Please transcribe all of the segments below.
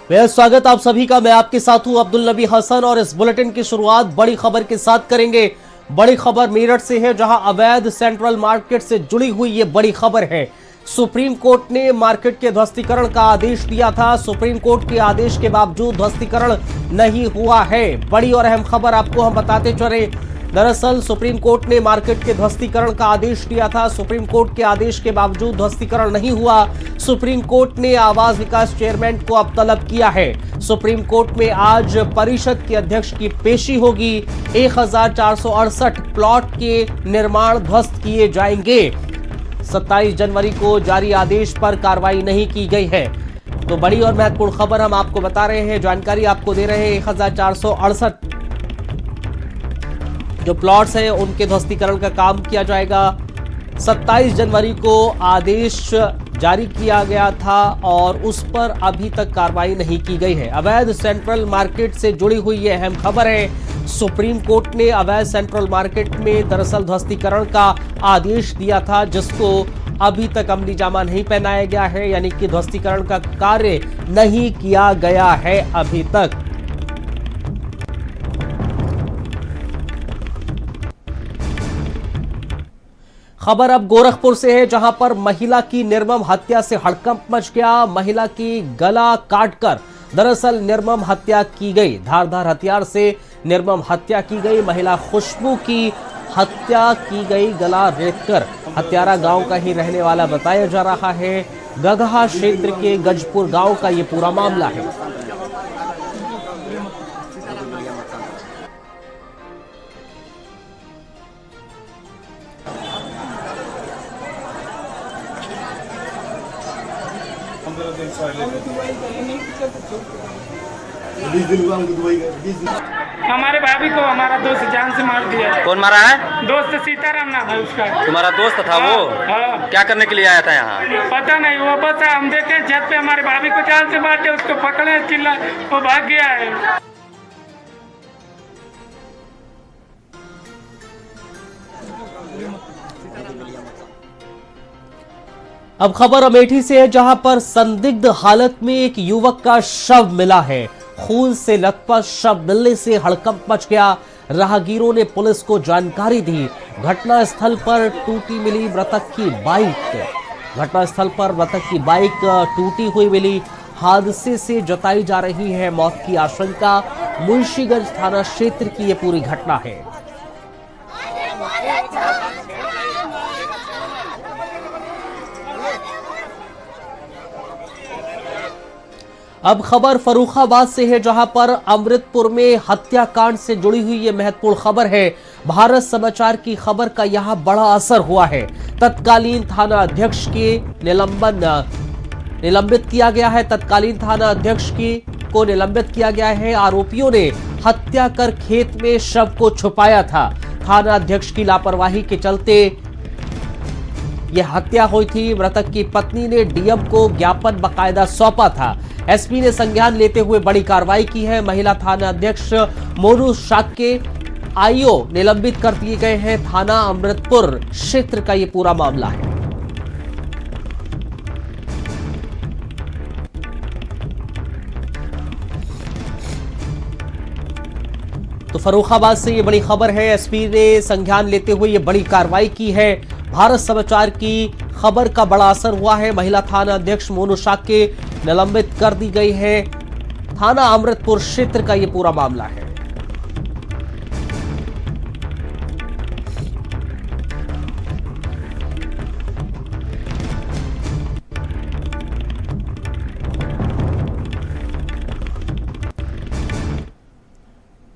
बेहद स्वागत आप सभी का। मैं आपके साथ हूं अब्दुल नबी हसन और इस बुलेटिन की शुरुआत बड़ी खबर के साथ करेंगे। बड़ी खबर मेरठ से है, जहां अवैध सेंट्रल मार्केट से जुड़ी हुई ये बड़ी खबर है। सुप्रीम कोर्ट ने मार्केट के ध्वस्तीकरण का आदेश दिया था। सुप्रीम कोर्ट के आदेश के बावजूद ध्वस्तीकरण नहीं हुआ है। बड़ी और अहम खबर आपको हम बताते चले। दरअसल सुप्रीम कोर्ट ने मार्केट के ध्वस्तीकरण का आदेश दिया था। सुप्रीम कोर्ट के आदेश के बावजूद ध्वस्तीकरण नहीं हुआ। सुप्रीम कोर्ट ने आवास विकास चेयरमैन को अब तलब किया है। सुप्रीम कोर्ट में आज परिषद के अध्यक्ष की पेशी होगी। 1468 प्लॉट के निर्माण ध्वस्त किए जाएंगे। 27 जनवरी को जारी आदेश पर कार्रवाई नहीं की गई है। तो बड़ी और महत्वपूर्ण खबर हम आपको बता रहे हैं, जानकारी आपको दे रहे हैं। 1468 जो प्लॉट्स हैं उनके ध्वस्तीकरण का काम किया जाएगा। 27 जनवरी को आदेश जारी किया गया था और उस पर अभी तक कार्रवाई नहीं की गई है। अवैध सेंट्रल मार्केट से जुड़ी हुई ये अहम खबर है। सुप्रीम कोर्ट ने अवैध सेंट्रल मार्केट में दरअसल ध्वस्तीकरण का आदेश दिया था, जिसको अभी तक अमलीजामा नहीं पहनाया गया है, यानी कि ध्वस्तीकरण का कार्य नहीं किया गया है अभी तक। खबर अब गोरखपुर से है, जहां पर महिला की निर्मम हत्या से हड़कंप मच गया। महिला की गला काटकर दरअसल निर्मम हत्या की गई। धारदार हथियार से निर्मम हत्या की गई। महिला खुशबू की हत्या की गई गला रेतकर। हत्यारा गांव का ही रहने वाला बताया जा रहा है। गगहा क्षेत्र के गजपुर गांव का ये पूरा मामला है। हमारे भाभी को हमारा दोस्त जान से मार दिया। कौन मारा है? दोस्त सीताराम नाम है उसका। तुम्हारा दोस्त था वो? हाँ। क्या करने के लिए आया था यहाँ? पता नहीं, वो बस हम देखे छत पे हमारे भाभी को जान से मार दिया, उसको पकड़े, चिल्ला, वो भाग गया है। अब खबर अमेठी से है, जहां पर संदिग्ध हालत में एक युवक का शव मिला है। खून से लथपथ शव मिलने से हड़कंप मच गया। राहगीरों ने पुलिस को जानकारी दी। घटनास्थल पर टूटी मिली मृतक की बाइक। घटनास्थल पर मृतक की बाइक टूटी हुई मिली। हादसे से जताई जा रही है मौत की आशंका। मुंशीगंज थाना क्षेत्र की यह पूरी घटना है। अब खबर फर्रुखाबाद से है, जहां पर अमृतपुर में हत्याकांड से जुड़ी हुई ये महत्वपूर्ण खबर है। भारत समाचार की खबर का यहां बड़ा असर हुआ है। तत्कालीन थाना अध्यक्ष के निलंबित किया गया है। तत्कालीन थाना अध्यक्ष को निलंबित किया गया है। आरोपियों ने हत्या कर खेत में शव को छुपाया था। थाना अध्यक्ष की लापरवाही के चलते यह हत्या हुई थी। मृतक की पत्नी ने डीएम को ज्ञापन बकायदा सौंपा था। एसपी ने संज्ञान लेते हुए बड़ी कार्रवाई की है। महिला थाना अध्यक्ष मोनू शाक्य आईओ निलंबित कर दिए गए हैं। थाना अमृतपुर क्षेत्र का यह पूरा मामला है। तो फर्रुखाबाद से यह बड़ी खबर है। एसपी ने संज्ञान लेते हुए यह बड़ी कार्रवाई की है। भारत समाचार की खबर का बड़ा असर हुआ है। महिला थाना अध्यक्ष मोनू शाक्य निलंबित कर दी गई है। थाना अमृतपुर क्षेत्र का यह पूरा मामला है।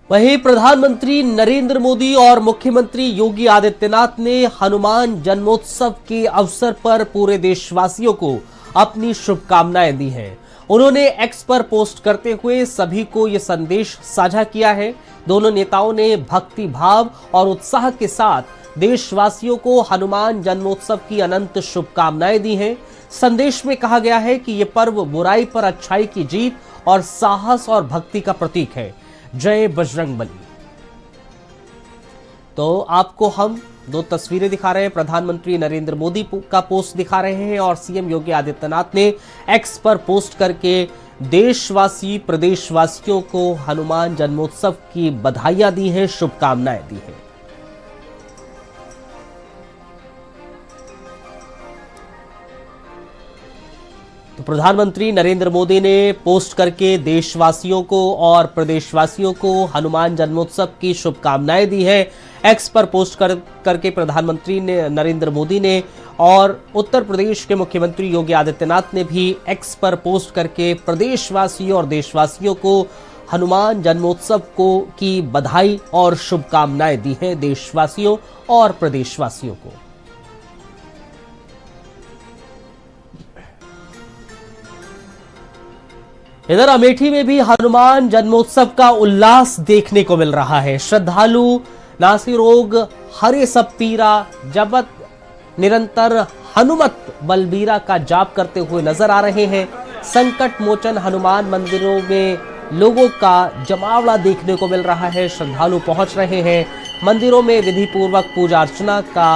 वहीं प्रधानमंत्री नरेंद्र मोदी और मुख्यमंत्री योगी आदित्यनाथ ने हनुमान जन्मोत्सव के अवसर पर पूरे देशवासियों को अपनी शुभकामनाएं दी हैं। उन्होंने एक्स पर पोस्ट करते हुए सभी को यह संदेश साझा किया है। दोनों नेताओं ने भक्ति भाव और उत्साह के साथ देशवासियों को हनुमान जन्मोत्सव की अनंत शुभकामनाएं दी हैं। संदेश में कहा गया है कि यह पर्व बुराई पर अच्छाई की जीत और साहस और भक्ति का प्रतीक है। जय बजरंगबली। तो आपको हम दो तस्वीरें दिखा रहे हैं। प्रधानमंत्री नरेंद्र मोदी का पोस्ट दिखा रहे हैं और सीएम योगी आदित्यनाथ ने एक्स पर पोस्ट करके देशवासी प्रदेशवासियों को हनुमान जन्मोत्सव की बधाइयां दी हैं, शुभकामनाएं दी हैं। तो प्रधानमंत्री नरेंद्र मोदी ने पोस्ट करके देशवासियों को और प्रदेशवासियों को हनुमान जन्मोत्सव की शुभकामनाएं दी है। एक्स पर पोस्ट करके प्रधानमंत्री नरेंद्र मोदी ने और उत्तर प्रदेश के मुख्यमंत्री योगी आदित्यनाथ ने भी एक्स पर पोस्ट करके प्रदेशवासियों और देशवासियों को हनुमान जन्मोत्सव की बधाई और शुभकामनाएं दी हैं, देशवासियों और प्रदेशवासियों को। इधर अमेठी में भी हनुमान जन्मोत्सव का उल्लास देखने को मिल रहा है। श्रद्धालु नासी रोग हरे सब पीरा जपत निरंतर हनुमत बलबीरा का जाप करते हुए नजर आ रहे हैं। संकट मोचन हनुमान मंदिरों में लोगों का जमावड़ा देखने को मिल रहा है। श्रद्धालु पहुंच रहे हैं। मंदिरों में विधि पूर्वक पूजा अर्चना का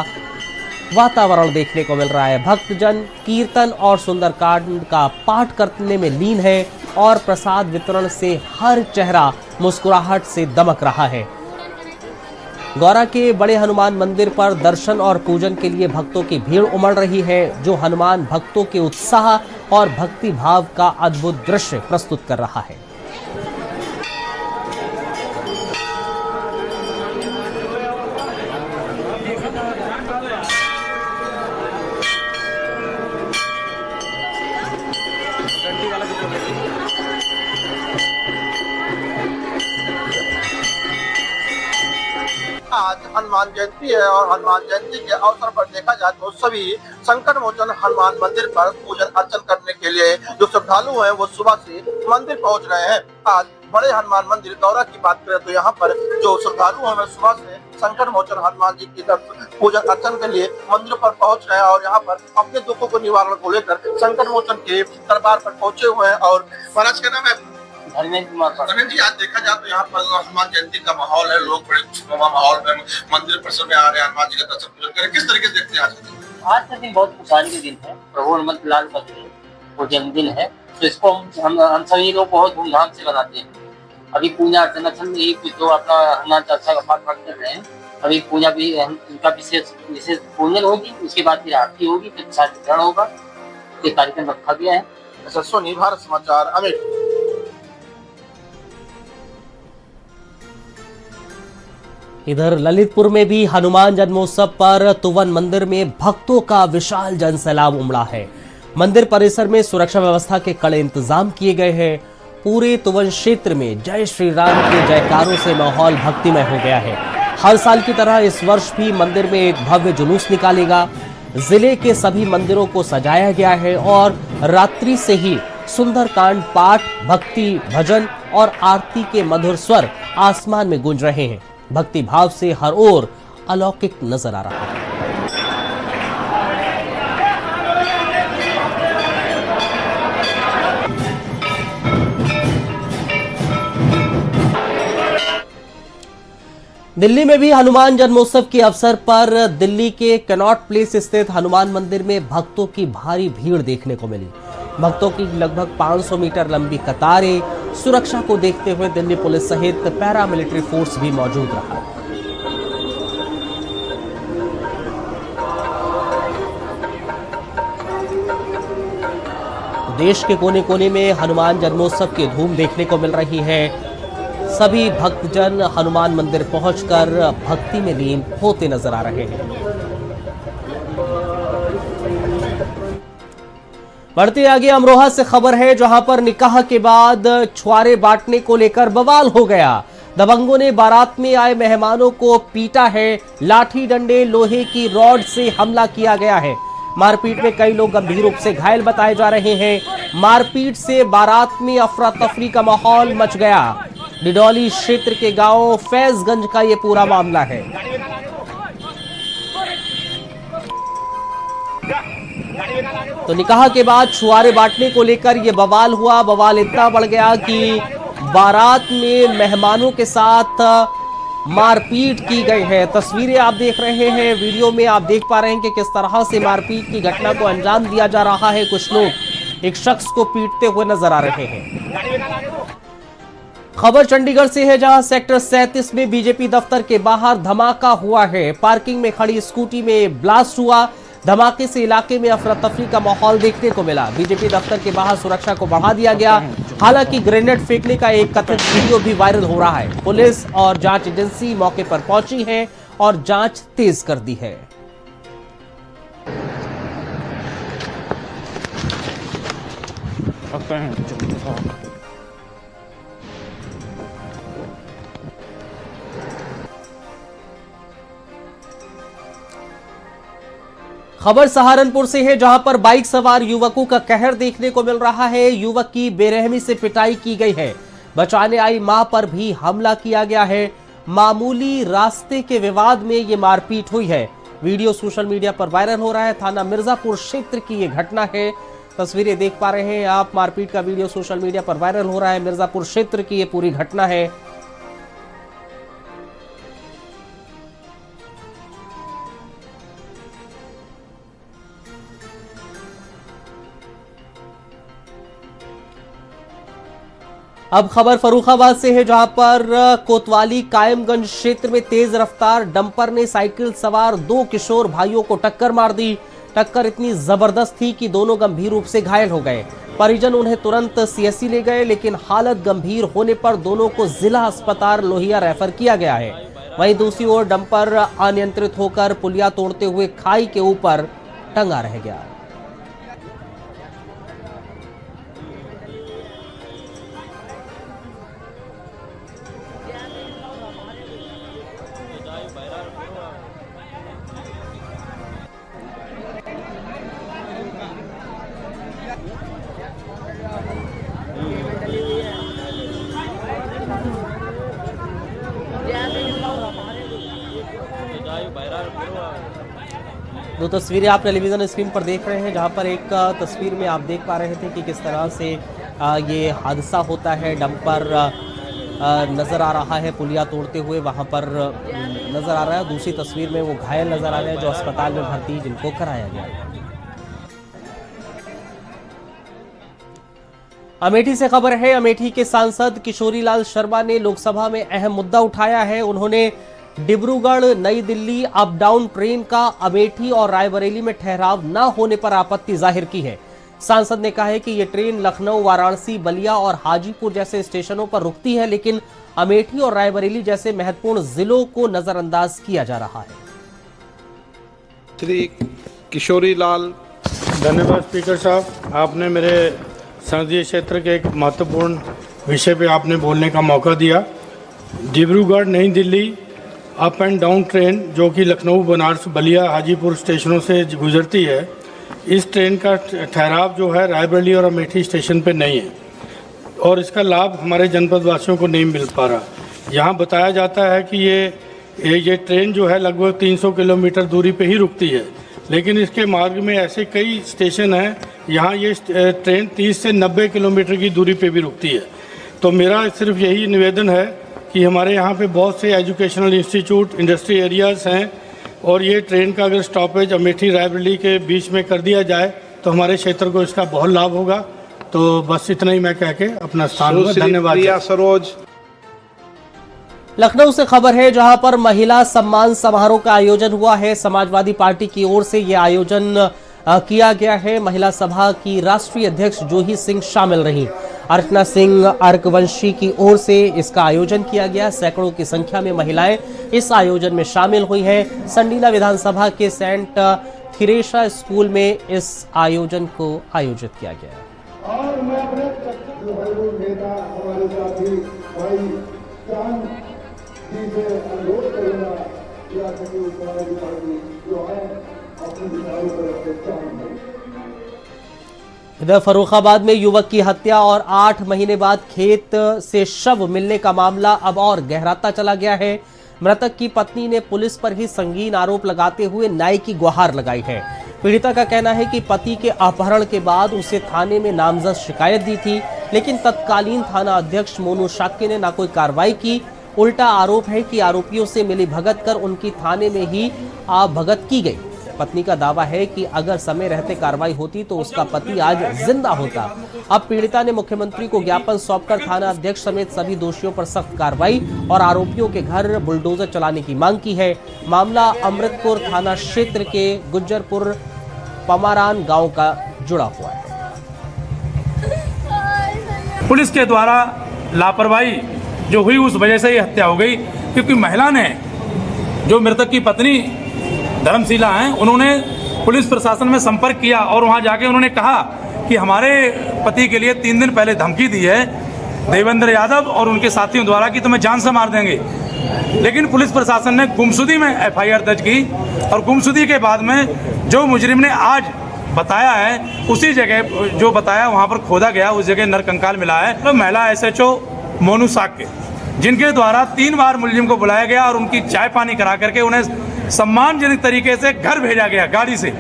वातावरण देखने को मिल रहा है। भक्तजन कीर्तन और सुंदरकांड का पाठ करने में लीन है और प्रसाद वितरण से हर चेहरा मुस्कुराहट से दमक रहा है। गौरा के बड़े हनुमान मंदिर पर दर्शन और पूजन के लिए भक्तों की भीड़ उमड़ रही है, जो हनुमान भक्तों के उत्साह और भक्ति भाव का अद्भुत दृश्य प्रस्तुत कर रहा है। आज हनुमान जयंती है और हनुमान जयंती के अवसर पर देखा जाए तो सभी संकट मोचन हनुमान मंदिर पर पूजन अर्चन करने के लिए जो श्रद्धालु हैं वो सुबह से मंदिर पहुंच रहे हैं। आज बड़े हनुमान मंदिर गौरा की बात करें तो यहाँ पर जो श्रद्धालु हैं सुबह से संकट मोचन हनुमान जी की पूजन अर्चन के लिए मंदिर पर पहुंच रहे हैं और यहाँ पर अपने दुखों को निवारण को लेकर संकट मोचन के दरबार पर पहुंचे हुए हैं। और महाराज का नाम है धर्मेंद्र जी। आज देखा जाए तो यहाँ पर हनुमान जयंती का माहौल है, लोग बड़े खुशनुमा माहौल में मंदिर परिसर में आ रहे हैं हनुमान जी का दर्शन पूजन करें। किस तरीके से देखते हैं आज का दिन? बहुत खुशहाली का दिन है। प्रभु हनुमत लाल का वो जन्मदिन है, तो इसको हम सभी लोग बहुत धूमधाम से मनाते हैं। अभी पूजा अर्चना चल रही है, कुछ लोग अपना हनुमान चालीसा का पाठ कर रहे हैं। अभी पूजा भी उनका विशेष पूजन होगी, उसके बाद फिर आरती होगी, फिर प्रसाद वितरण होगा। ये कार्यक्रम रखा गया है। अच्छा, सोनी, भारत समाचार, अमेठी। इधर ललितपुर में भी हनुमान जन्मोत्सव पर तुवन मंदिर में भक्तों का विशाल जनसैलाब उमड़ा है। मंदिर परिसर में सुरक्षा व्यवस्था के कड़े इंतजाम किए गए हैं। पूरे तुवन क्षेत्र में जय श्री राम के जयकारों से माहौल भक्तिमय हो गया है। हर साल की तरह इस वर्ष भी मंदिर में एक भव्य जुलूस निकालेगा। जिले के सभी मंदिरों को सजाया गया है और रात्रि से ही सुंदरकांड पाठ, भक्ति भजन और आरती के मधुर स्वर आसमान में गूंज रहे हैं। भक्ति भाव से हर ओर अलौकिक नजर आ रहा है। दिल्ली में भी हनुमान जन्मोत्सव के अवसर पर दिल्ली के कनॉट प्लेस स्थित हनुमान मंदिर में भक्तों की भारी भीड़ देखने को मिली। भक्तों की लगभग 500 मीटर लंबी कतारें, सुरक्षा को देखते हुए दिल्ली पुलिस सहित पैरामिलिट्री फोर्स भी मौजूद रहा। देश के कोने कोने में हनुमान जन्मोत्सव की धूम देखने को मिल रही है। सभी भक्तजन हनुमान मंदिर पहुंचकर भक्ति में लीन होते नजर आ रहे हैं। बढ़ते आगे अमरोहा से खबर है, जहां पर निकाह के बाद छुआरे बांटने को लेकर बवाल हो गया। दबंगों ने बारात में आए मेहमानों को पीटा है। लाठी डंडे लोहे की रॉड से हमला किया गया है। मारपीट में कई लोग गंभीर रूप से घायल बताए जा रहे हैं। मारपीट से बारात में अफरा तफरी का माहौल मच गया। डिडौली क्षेत्र के गांव फैजगंज का ये पूरा मामला है। तो निकाह के बाद छुआरे बांटने को लेकर यह बवाल हुआ। बवाल इतना बढ़ गया कि बारात में मेहमानों के साथ मारपीट की गई है। तस्वीरें आप देख रहे हैं, वीडियो में आप देख पा रहे हैं कि किस तरह से मारपीट की घटना को अंजाम दिया जा रहा है। कुछ लोग एक शख्स को पीटते हुए नजर आ रहे हैं। खबर चंडीगढ़ से है, जहां सेक्टर 37 में बीजेपी दफ्तर के बाहर धमाका हुआ है। पार्किंग में खड़ी स्कूटी में ब्लास्ट हुआ। धमाके से इलाके में अफरा तफरी का माहौल देखने को मिला। बीजेपी दफ्तर के बाहर सुरक्षा को बढ़ा दिया गया। हालांकि ग्रेनेड फेंकने का एक कथित वीडियो भी वायरल हो रहा है। पुलिस और जांच एजेंसी मौके पर पहुंची है और जांच तेज कर दी है। खबर सहारनपुर से है, जहां पर बाइक सवार युवकों का कहर देखने को मिल रहा है। युवक की बेरहमी से पिटाई की गई है। बचाने आई मां पर भी हमला किया गया है। मामूली रास्ते के विवाद में ये मारपीट हुई है। वीडियो सोशल मीडिया पर वायरल हो रहा है। थाना मिर्जापुर क्षेत्र की ये घटना है। तस्वीरें देख पा रहे हैं आप। मारपीट का वीडियो सोशल मीडिया पर वायरल हो रहा है। मिर्जापुर क्षेत्र की ये पूरी घटना है। अब खबर फर्रुखाबाद से है, जहां पर कोतवाली कायमगंज क्षेत्र में तेज रफ्तार डंपर ने साइकिल सवार 2 किशोर भाइयों को टक्कर मार दी। टक्कर इतनी जबरदस्त थी कि दोनों गंभीर रूप से घायल हो गए। परिजन उन्हें तुरंत सीएससी ले गए, लेकिन हालत गंभीर होने पर दोनों को जिला अस्पताल लोहिया रेफर किया गया है। वहीं दूसरी ओर डंपर अनियंत्रित होकर पुलिया तोड़ते हुए खाई के ऊपर टंगा रह गया। दो तस्वीरें आप टेलीविजन स्क्रीन पर देख रहे हैं, जहां पर एक तस्वीर में आप देख पा रहे थे कि किस तरह से ये हादसा होता है। डंपर नज़र आ रहा है पुलिया तोड़ते हुए, वहां पर नज़र आ रहा है। दूसरी तस्वीर में वो घायल नज़र आ रहे हैं जो अस्पताल में भर्ती जिनको कराया गया। अमेठी से खबर है। अमेठी के सांसद किशोरीलाल शर्मा ने लोकसभा में अहम मुद्दा उठाया है। उन्होंने डिब्रूगढ़ नई दिल्ली अप डाउन ट्रेन का अमेठी और रायबरेली में ठहराव न होने पर आपत्ति जाहिर की है। सांसद ने कहा है कि यह ट्रेन लखनऊ, वाराणसी, बलिया और हाजीपुर जैसे स्टेशनों पर रुकती है, लेकिन अमेठी और रायबरेली जैसे महत्वपूर्ण जिलों को नजरअंदाज किया जा रहा है। श्री किशोरीलाल। धन्यवाद स्पीकर साहब, आपने मेरे संसदीय क्षेत्र के एक महत्वपूर्ण विषय पे आपने बोलने का मौका दिया। डिब्रूगढ़ नई Delhi up and down train जो कि लखनऊ, बनारस, बलिया, हाजीपुर स्टेशनों से गुजरती है, इस ट्रेन का ठहराव जो है रायबरेली और अमेठी स्टेशन पे नहीं है और इसका लाभ हमारे जनपद वासियों को नहीं मिल पा रहा। यहाँ बताया जाता है कि ये ट्रेन जो है लगभग 300 किलोमीटर दूरी पे ही रुकती है, लेकिन इसके मार्ग में ऐसे कई स्टेशन हैं यहाँ ये ट्रेन 30 से 90 किलोमीटर की दूरी पे भी रुकती है। तो मेरा सिर्फ यही निवेदन है कि हमारे यहाँ पे बहुत से एजुकेशनल इंस्टीट्यूट, इंडस्ट्री एरियाज़ हैं और ये ट्रेन का अगर स्टॉपेज अमेठी रायबरेली के बीच में कर दिया जाए तो हमारे क्षेत्र को इसका बहुत लाभ होगा। तो बस इतना ही मैं कह के अपना स्थान पर धन्यवाद। सरोज। लखनऊ से खबर है, जहां पर महिला सम्मान समारोह का आयोजन हुआ है। समाजवादी पार्टी की ओर से यह आयोजन किया गया है। महिला सभा की राष्ट्रीय अध्यक्ष जूही सिंह शामिल रही। अर्चना सिंह अर्कवंशी की ओर से इसका आयोजन किया गया। सैकड़ों की संख्या में महिलाएं इस आयोजन में शामिल हुई हैं। संडीला विधानसभा के सेंट थिरेसा स्कूल में इस आयोजन को आयोजित किया गया। और मैं अपने नेता हमारे साथी भाई चांद जी से अनुरोध करूंगा कि आपकी समाजवादी पार्टी जो है अपनी विचारों पर अपने चांद। इधर फर्रुखाबाद में युवक की हत्या और 8 महीने बाद खेत से शव मिलने का मामला अब और गहराता चला गया है। मृतक की पत्नी ने पुलिस पर ही संगीन आरोप लगाते हुए न्याय की गुहार लगाई है। पीड़िता का कहना है कि पति के अपहरण के बाद उसे थाने में नामजद शिकायत दी थी, लेकिन तत्कालीन थाना अध्यक्ष मोनू शाक्य ने न कोई कार्रवाई की। उल्टा आरोप है कि आरोपियों से मिली भगत कर उनकी थाने में ही भगत की गई। पत्नी का दावा है कि अगर समय रहते कार्रवाई होती तो उसका पति आज जिंदा होता। अब पीड़िता ने मुख्यमंत्री को ज्ञापन सौंपकर थाना अध्यक्ष समेत सभी दोषियों पर सख्त कार्रवाई और आरोपियों के घर बुलडोजर चलाने की मांग की है। मामला अमृतपुर थाना क्षेत्र के गुज्जरपुर पमारान गांव का जुड़ा हुआ है। पुलिस के द्वारा लापरवाही जो हुई उस वजह से ये हत्या हो गई, क्योंकि महिला ने, जो मृतक की पत्नी धर्मशीला हैं, उन्होंने पुलिस प्रशासन में संपर्क किया और वहां जाके उन्होंने कहा कि हमारे पति के लिए 3 दिन पहले धमकी दी है देवेंद्र यादव और उनके साथियों द्वारा कि तुम्हें जान से मार देंगे। लेकिन पुलिस प्रशासन ने गुमशुदगी में FIR दर्ज की और गुमशुदगी के बाद में जो मुजरिम ने आज बताया है उसी जगह जो बताया वहां पर खोदा गया, उस जगह नरकंकाल मिला है। तो महिला SHO मोनू साक्य, जिनके द्वारा 3 बार मुलजिम को बुलाया गया और उनकी चाय पानी करा करके उन्हें सम्मानजनक तरीके से घर भेजा गया गाड़ी से।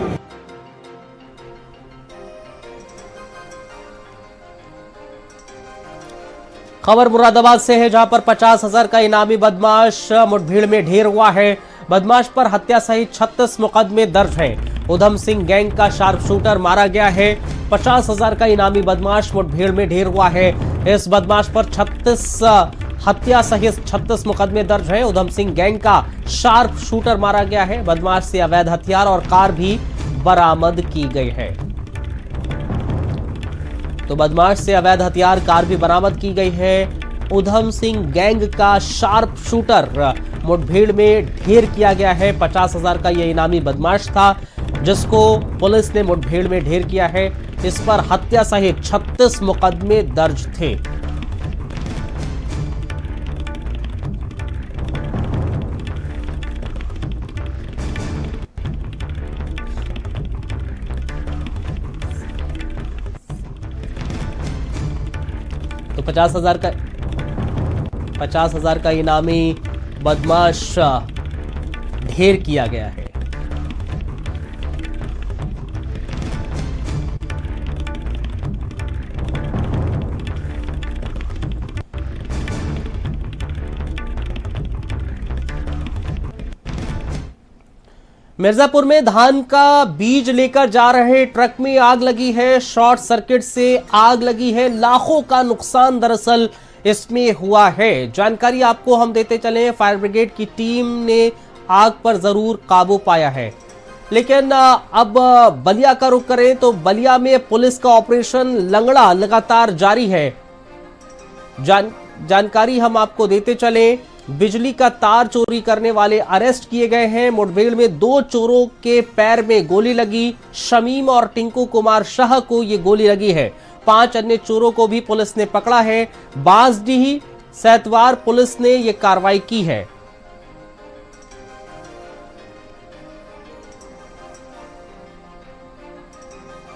खबर मुरादाबाद से है, जहां पर 50,000 का इनामी बदमाश मुठभेड़ में ढेर हुआ है। बदमाश पर हत्या सहित 36 मुकदमे दर्ज हैं। उधम सिंह गैंग का शार्प शूटर मारा गया है। 50,000 का इनामी बदमाश मुठभेड़ में ढेर हुआ है। इस बदमाश पर 36 हत्या सहित 36 मुकदमे दर्ज हैं। उधम सिंह गैंग का शार्प शूटर मारा गया है। बदमाश से अवैध हथियार और कार भी बरामद की गई है। तो बदमाश से अवैध हथियार कार भी बरामद की गई है। उधम सिंह गैंग का शार्प शूटर मुठभेड़ में ढेर किया गया है। 50,000 का यह इनामी बदमाश था जिसको पुलिस ने मुठभेड़ में ढेर किया है। इस पर हत्या सहित 36 मुकदमे दर्ज थे। तो 50,000 का इनामी बदमाश ढेर किया गया है। मिर्जापुर में धान का बीज लेकर जा रहे ट्रक में आग लगी है। शॉर्ट सर्किट से आग लगी है। लाखों का नुकसान दरअसल इसमें हुआ है। जानकारी आपको हम देते चले, फायर ब्रिगेड की टीम ने आग पर जरूर काबू पाया है। लेकिन अब बलिया का रुख करें तो बलिया में पुलिस का ऑपरेशन लंगड़ा लगातार जारी है। जानकारी हम आपको देते चले, बिजली का तार चोरी करने वाले अरेस्ट किए गए हैं। मुठभेड़ में 2 चोरों के पैर में गोली लगी। शमीम और टिंकू कुमार शाह को ये गोली लगी है। 5 अन्य चोरों को भी पुलिस ने पकड़ा है। बांसडीह सैतवार पुलिस ने ये कार्रवाई की है।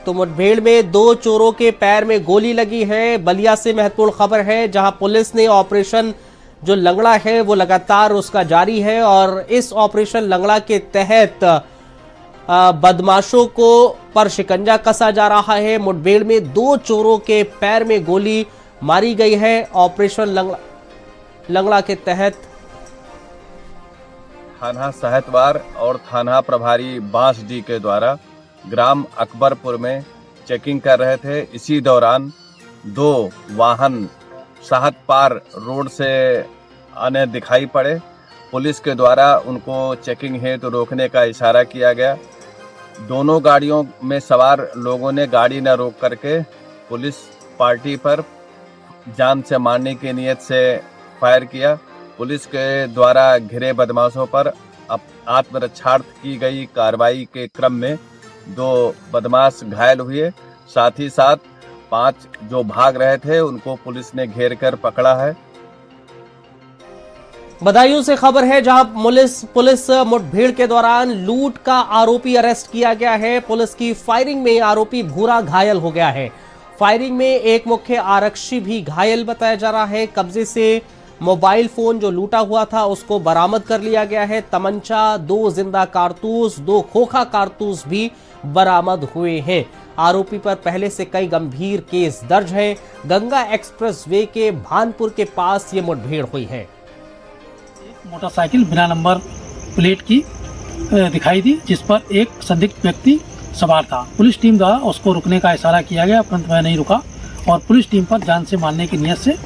तो मुठभेड़ में 2 चोरों के पैर में गोली लगी है। बलिया से महत्वपूर्ण खबर है, जहां पुलिस ने ऑपरेशन जो लंगड़ा है वो लगातार उसका जारी है और इस ऑपरेशन लंगड़ा के तहत बदमाशों को पर शिकंजा कसा जा रहा है। मुठभेड़ में 2 चोरों के पैर में गोली मारी गई है। ऑपरेशन लंगड़ा के तहत थाना साहितवार और थाना प्रभारी बांसडीह के द्वारा ग्राम अकबरपुर में चेकिंग कर रहे थे। इसी दौरान 2 वाहन साहत पार रोड से आने दिखाई पड़े। पुलिस के द्वारा उनको चेकिंग हेतु रोकने का इशारा किया गया। दोनों गाड़ियों में सवार लोगों ने गाड़ी न रोक करके पुलिस पार्टी पर जान से मारने की नीयत से फायर किया। पुलिस के द्वारा घिरे बदमाशों पर आत्मरक्षार्थ की गई कार्रवाई के क्रम में 2 बदमाश घायल हुए। साथ ही साथ 5 जो भाग रहे थे उनको पुलिस ने घेर कर पकड़ा है। बदायूं से खबर है, जहां पुलिस मुठभेड़ के दौरान लूट का आरोपी अरेस्ट किया गया है। पुलिस की फायरिंग में आरोपी भूरा घायल हो गया है। फायरिंग में एक मुख्य आरक्षी भी घायल बताया जा रहा है। कब्जे से मोबाइल फोन जो लूटा हुआ था उसको बरामद कर लिया गया है। तमंचा, 2 जिंदा कारतूस, 2 खोखा कारतूस भी बरामद हुए हैं। आरोपी पर पहले से कई गंभीर केस दर्ज हैं। गंगा एक्सप्रेस वे के भानपुर के पास ये मुठभेड़ हुई है। मोटरसाइकिल बिना नंबर प्लेट की दिखाई दी, जिस पर एक संदिग्ध व्यक्ति सवार था। पुलिस टीम द्वारा उसको रुकने का इशारा किया गया, परंतु वह नहीं रुका और पुलिस टीम पर जान से मारने की नीयत से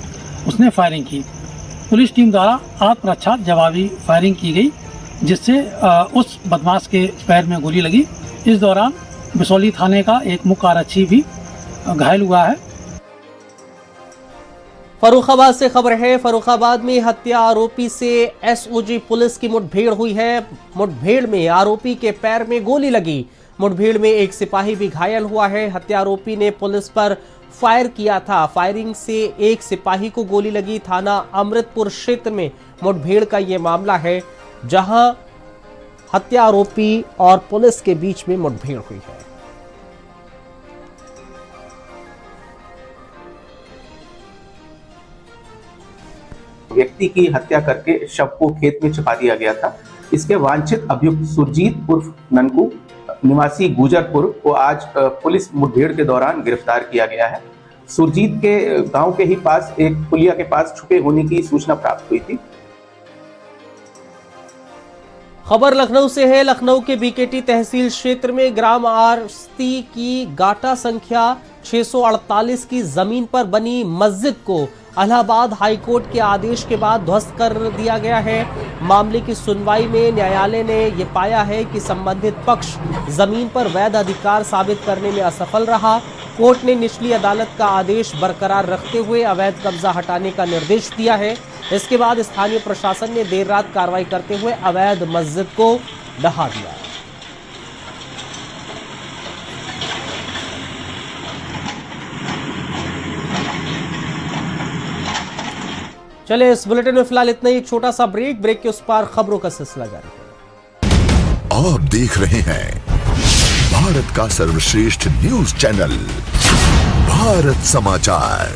उसने फायरिंग की। पुलिस टीम द्वारा आत्मरक्षा जवाबी फायरिंग की गई, जिससे उस बदमाश के पैर में गोली लगी। इस दौरान बिसौली थाने का एक मुख्य आरक्षी भी घायल हुआ है। फर्रुखाबाद से खबर है। फर्रुखाबाद में हत्या आरोपी से एसओजी पुलिस की मुठभेड़ हुई है। मुठभेड़ में आरोपी के पैर में गोली लगी। मुठभेड़ में एक सिपाही भी घायल हुआ है। हत्या आरोपी ने पुलिस पर फायर किया था। फायरिंग से एक सिपाही को गोली लगी। थाना अमृतपुर क्षेत्र में मुठभेड़ का यह मामला है, जहां हत्या आरोपी और पुलिस के बीच में मुठभेड़ हुई है। व्यक्ति की हत्या करके शव को खेत में छिपा दिया गया था। इसके वांछित अभियुक्त सुरजीत उर्फ ननकू निवासी गुजरपुर को आज पुलिस मुठभेड़ के दौरान गिरफ्तार किया गया है। सुरजीत के गांव के ही पास एक पुलिया के पास छुपे होने की सूचना प्राप्त हुई थी। खबर लखनऊ से है। लखनऊ के बीकेटी तहसील क्षेत्र में ग्राम आरस्ती की गाटा संख्या 648 की जमीन पर बनी मस्जिद को इलाहाबाद हाईकोर्ट के आदेश के बाद ध्वस्त कर दिया गया है। मामले की सुनवाई में न्यायालय ने यह पाया है कि संबंधित पक्ष जमीन पर वैध अधिकार साबित करने में असफल रहा। कोर्ट ने निचली अदालत का आदेश बरकरार रखते हुए अवैध कब्जा हटाने का निर्देश दिया है। इसके बाद स्थानीय प्रशासन ने देर रात कार्रवाई करते हुए अवैध मस्जिद को ढहा दिया। चले इस बुलेटिन में फिलहाल इतना ही। एक छोटा सा ब्रेक के उस पार खबरों का सिलसिला जारी है। और देख रहे हैं भारत का सर्वश्रेष्ठ न्यूज चैनल भारत समाचार।